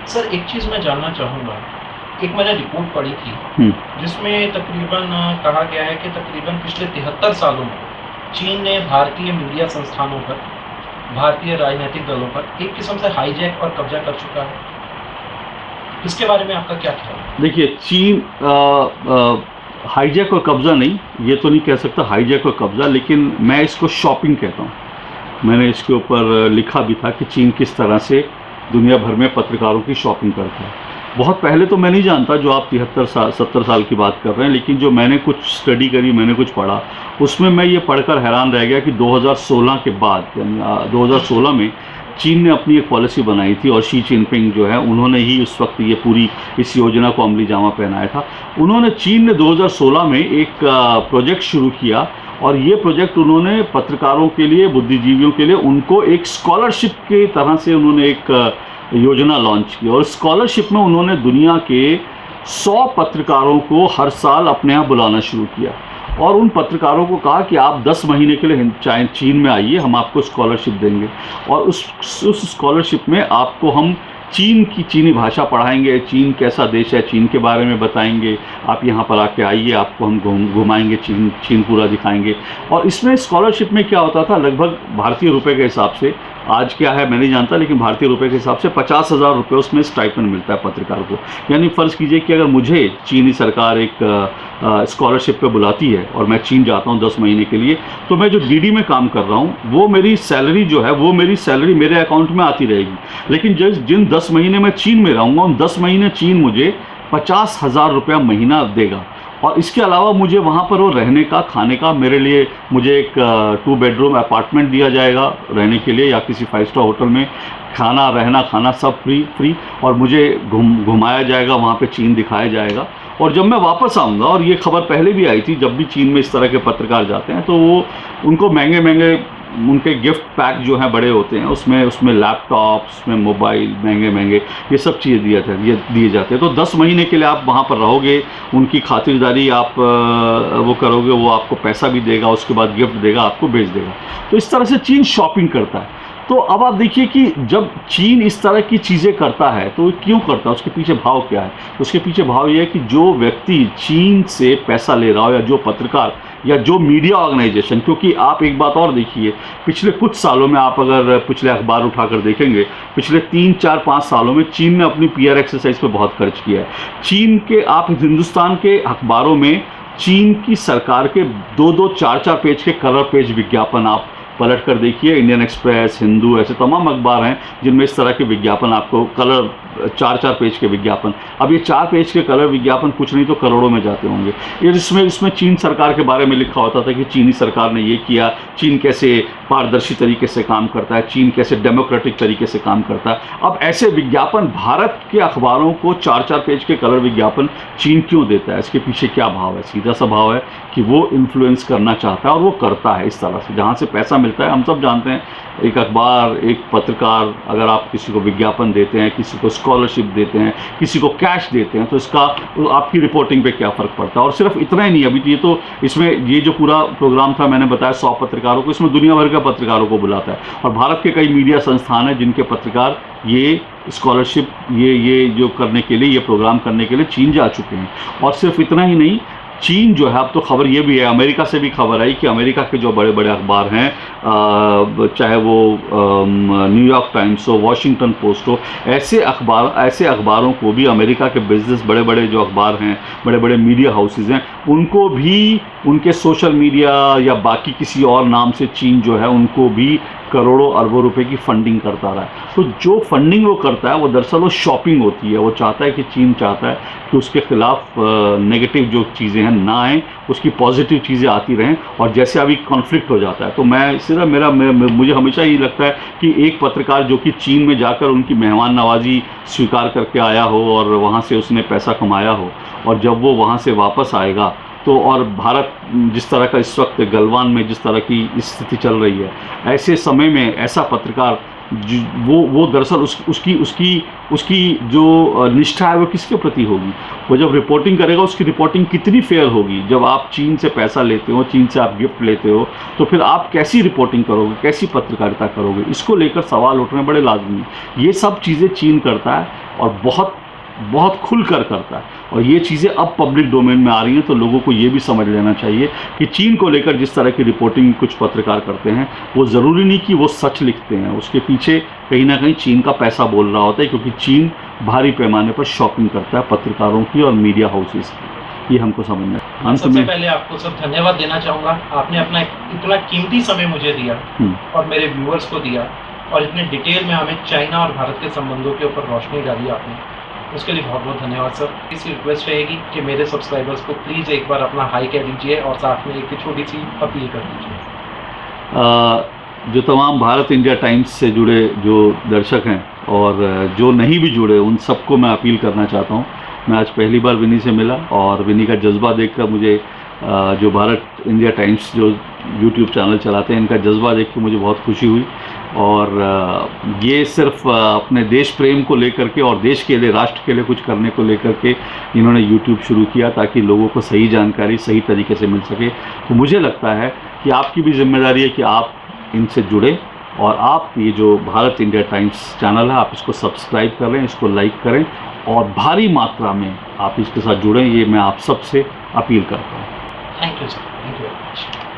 Sir एक चीज़ मैं जानना चाहूँगा, एक मैंने रिपोर्ट पढ़ी थी, हुँ। जिसमें तकरीबन कहा गया है कि तकरीबन पिछले 73 सालों में चीन ने भारतीय मीडिया संस्थानों पर, भारतीय राजनीतिक दलों पर एक किस्म से हाईजैक और कब्ज़ा कर चुका है। इसके बारे में आपका क्या ख़्याल है? देखिए चीन हाईजैक और कब्ज़ा नहीं, ये तो नहीं कह सकता हाईजैक और कब्ज़ा, लेकिन मैं इसको शॉपिंग कहता हूँ। मैंने इसके ऊपर लिखा भी था कि चीन किस तरह से दुनिया भर में पत्रकारों की शॉपिंग करता है। बहुत पहले तो मैं नहीं जानता जो आप 70 साल की बात कर रहे हैं, लेकिन जो मैंने कुछ स्टडी करी, मैंने कुछ पढ़ा, उसमें मैं ये पढ़कर हैरान रह गया कि 2016 के बाद, यानी 2016 में चीन ने अपनी एक पॉलिसी बनाई थी और शी जिनपिंग जो है उन्होंने ही उस वक्त ये पूरी इस योजना को अमली जामा पहनाया था। चीन ने 2016 में एक प्रोजेक्ट शुरू किया और ये प्रोजेक्ट उन्होंने पत्रकारों के लिए, बुद्धिजीवियों के लिए, उनको एक स्कॉलरशिप की तरह से उन्होंने एक योजना लॉन्च की और स्कॉलरशिप में उन्होंने दुनिया के 100 पत्रकारों को हर साल अपने यहाँ बुलाना शुरू किया और उन पत्रकारों को कहा कि आप 10 महीने के लिए चीन में आइए, हम आपको स्कॉलरशिप देंगे और उस स्कॉलरशिप में आपको हम चीन की चीनी भाषा पढ़ाएंगे, चीन कैसा देश है, चीन के बारे में बताएंगे, आप यहाँ पर आके आइए, आपको हम घुमाएंगे, चीन पूरा दिखाएंगे। और इसमें स्कॉलरशिप में क्या होता था, लगभग भारतीय रुपए के हिसाब से, आज क्या है मैं नहीं जानता, लेकिन भारतीय रुपए के हिसाब से 50,000 रुपये उसमें स्टाइपेंड मिलता है पत्रकार को। यानी फ़र्ज़ कीजिए कि अगर मुझे चीनी सरकार एक स्कॉलरशिप पे बुलाती है और मैं चीन जाता हूँ 10 महीने के लिए, तो मैं जो डीडी में काम कर रहा हूँ वो मेरी सैलरी जो है वो मेरी सैलरी मेरे अकाउंट में आती रहेगी। लेकिन जिन 10 महीने मैं चीन में रहूँगा, उन 10 महीने चीन मुझे 50,000 रुपया महीना देगा और इसके अलावा मुझे वहाँ पर वो रहने का, खाने का, मेरे लिए मुझे एक 2 बेडरूम अपार्टमेंट दिया जाएगा रहने के लिए या किसी 5 स्टार होटल में, खाना, रहना, खाना सब फ्री और मुझे घुमाया जाएगा, वहाँ पे चीन दिखाया जाएगा। और जब मैं वापस आऊँगा, और ये खबर पहले भी आई थी, जब भी चीन में इस तरह के पत्रकार जाते हैं तो वो उनको महंगे उनके गिफ्ट पैक जो हैं बड़े होते हैं, उसमें लैपटॉप, उसमें मोबाइल महंगे ये सब चीज़ें दिए जाते हैं। तो 10 महीने के लिए आप वहाँ पर रहोगे, उनकी खातिरदारी आप वो करोगे, वो आपको पैसा भी देगा, उसके बाद गिफ्ट देगा, आपको भेज देगा। तो इस तरह से चीन शॉपिंग करता है। तो अब आप देखिए कि जब चीन इस तरह की चीज़ें करता है तो क्यों करता है, उसके पीछे भाव क्या है? उसके पीछे भाव ये है कि जो व्यक्ति चीन से पैसा ले रहा हो या जो पत्रकार या जो मीडिया ऑर्गेनाइजेशन, क्योंकि आप एक बात और देखिए, पिछले कुछ सालों में आप अगर पिछले अखबार उठाकर देखेंगे, पिछले 3, 4, 5 सालों में चीन ने अपनी PR एक्सरसाइज पे बहुत खर्च किया है। चीन के, आप हिंदुस्तान के अखबारों में चीन की सरकार के 2-2, 4-4 पेज के कलर पेज विज्ञापन आप पलट कर देखिए। इंडियन एक्सप्रेस, हिंदू, ऐसे तमाम अखबार हैं जिनमें इस तरह के विज्ञापन आपको, कलर 4-4 पेज के विज्ञापन। अब ये 4 पेज के कलर विज्ञापन कुछ नहीं तो करोड़ों में जाते होंगे। ये इसमें चीन सरकार के बारे में लिखा होता था कि चीनी सरकार ने ये किया, चीन कैसे पारदर्शी तरीके से काम करता है, चीन कैसे डेमोक्रेटिक तरीके से काम करता है। अब ऐसे विज्ञापन भारत के अखबारों को 4-4 पेज के कलर विज्ञापन चीन क्यों देता है? इसके पीछे क्या भाव है? सीधा सा भाव है कि वो इन्फ्लुएंस करना चाहता है और वो करता है इस तरह से। जहाँ से पैसा मिलता है, हम सब जानते हैं, एक अखबार, एक पत्रकार, अगर आप किसी को विज्ञापन देते हैं, किसी को स्कॉलरशिप देते हैं, किसी को कैश देते हैं, तो इसका आपकी रिपोर्टिंग पे क्या फ़र्क पड़ता है। और सिर्फ इतना ही नहीं, अभी ये तो इसमें ये जो पूरा प्रोग्राम था, मैंने बताया 100 पत्रकारों को, इसमें दुनिया भर के पत्रकारों को बुलाता है और भारत के कई मीडिया संस्थान हैं जिनके पत्रकार ये स्कॉलरशिप, ये जो करने के लिए, ये प्रोग्राम करने के लिए चीन जा चुके हैं। और सिर्फ इतना ही नहीं, चीन जो है, अब तो खबर ये भी है, अमेरिका से भी खबर आई कि अमेरिका के जो बड़े बड़े अखबार हैं, चाहे वो न्यूयॉर्क टाइम्स हो, वॉशिंगटन पोस्ट हो, ऐसे अखबारों को भी, अमेरिका के बिजनेस, बड़े बड़े जो अखबार हैं, बड़े बड़े मीडिया हाउसेज हैं, उनको भी उनके सोशल मीडिया या बाकी किसी और नाम से चीन जो है उनको भी करोड़ों अरबों रुपए की फंडिंग करता रहा है। तो जो फंडिंग वो करता है वो दरअसल वो शॉपिंग होती है। वो चाहता है कि, चीन चाहता है कि उसके खिलाफ नेगेटिव जो चीज़ें हैं ना आएँ, उसकी पॉजिटिव चीज़ें आती रहें। और जैसे अभी कॉन्फ्लिक्ट हो जाता है, तो मैं सीधा मुझे हमेशा ये लगता है कि एक पत्रकार जो कि चीन में जाकर उनकी मेहमान नवाजी स्वीकार करके आया हो और वहाँ से उसने पैसा कमाया हो, और जब वो वहाँ से वापस आएगा तो, और भारत जिस तरह का इस वक्त गलवान में जिस तरह की स्थिति चल रही है, ऐसे समय में ऐसा पत्रकार वो दरअसल उसकी जो निष्ठा है वो किसके प्रति होगी? वो जब रिपोर्टिंग करेगा उसकी रिपोर्टिंग कितनी फेयर होगी? जब आप चीन से पैसा लेते हो, चीन से आप गिफ्ट लेते हो, तो फिर आप कैसी रिपोर्टिंग करोगे, कैसी पत्रकारिता करोगे? इसको लेकर सवाल उठने बड़े लाजमी। ये सब चीज़ें चीन करता है और बहुत बहुत खुलकर करता है, और ये चीज़ें अब पब्लिक डोमेन में आ रही हैं, तो लोगों को ये भी समझ लेना चाहिए कि चीन को लेकर जिस तरह की रिपोर्टिंग कुछ पत्रकार करते हैं, वो ज़रूरी नहीं कि वो सच लिखते हैं, उसके पीछे कहीं ना कहीं चीन का पैसा बोल रहा होता है, क्योंकि चीन भारी पैमाने पर शॉपिंग करता है पत्रकारों की और मीडिया हाउसेस की। ये हमको समझना है। अंत सबसे में पहले आपको सब धन्यवाद देना चाहूँगा, आपने अपना इतना कीमती समय मुझे दिया और मेरे व्यूअर्स को दिया, और इतने डिटेल में हमें चाइना और भारत के संबंधों के ऊपर रोशनी डाली आपने, उसके लिए बहुत बहुत धन्यवाद सर। इसकी रिक्वेस्ट रहेगी कि मेरे सब्सक्राइबर्स को प्लीज़ एक बार अपना हाई कह दीजिए और साथ में एक छोटी सी अपील कर दीजिए। जो तमाम भारत इंडिया टाइम्स से जुड़े जो दर्शक हैं और जो नहीं भी जुड़े, उन सबको मैं अपील करना चाहता हूँ। मैं आज पहली बार विनी से मिला और विनी का जज्बा देखकर मुझे जो भारत इंडिया टाइम्स जो यूट्यूब चैनल चलाते हैं, इनका जज्बा देख के मुझे बहुत खुशी हुई, और ये सिर्फ अपने देश प्रेम को लेकर के और देश के लिए, राष्ट्र के लिए कुछ करने को लेकर के इन्होंने यूट्यूब शुरू किया, ताकि लोगों को सही जानकारी सही तरीके से मिल सके। तो मुझे लगता है कि आपकी भी जिम्मेदारी है कि आप इनसे जुड़ें, और आप ये जो भारत इंडिया टाइम्स चैनल है, आप इसको सब्सक्राइब करें, इसको लाइक करें, और भारी मात्रा में आप इसके साथ जुड़ें, ये मैं आप सबसे अपील करता हूँ। Thank you sir, thank you very much.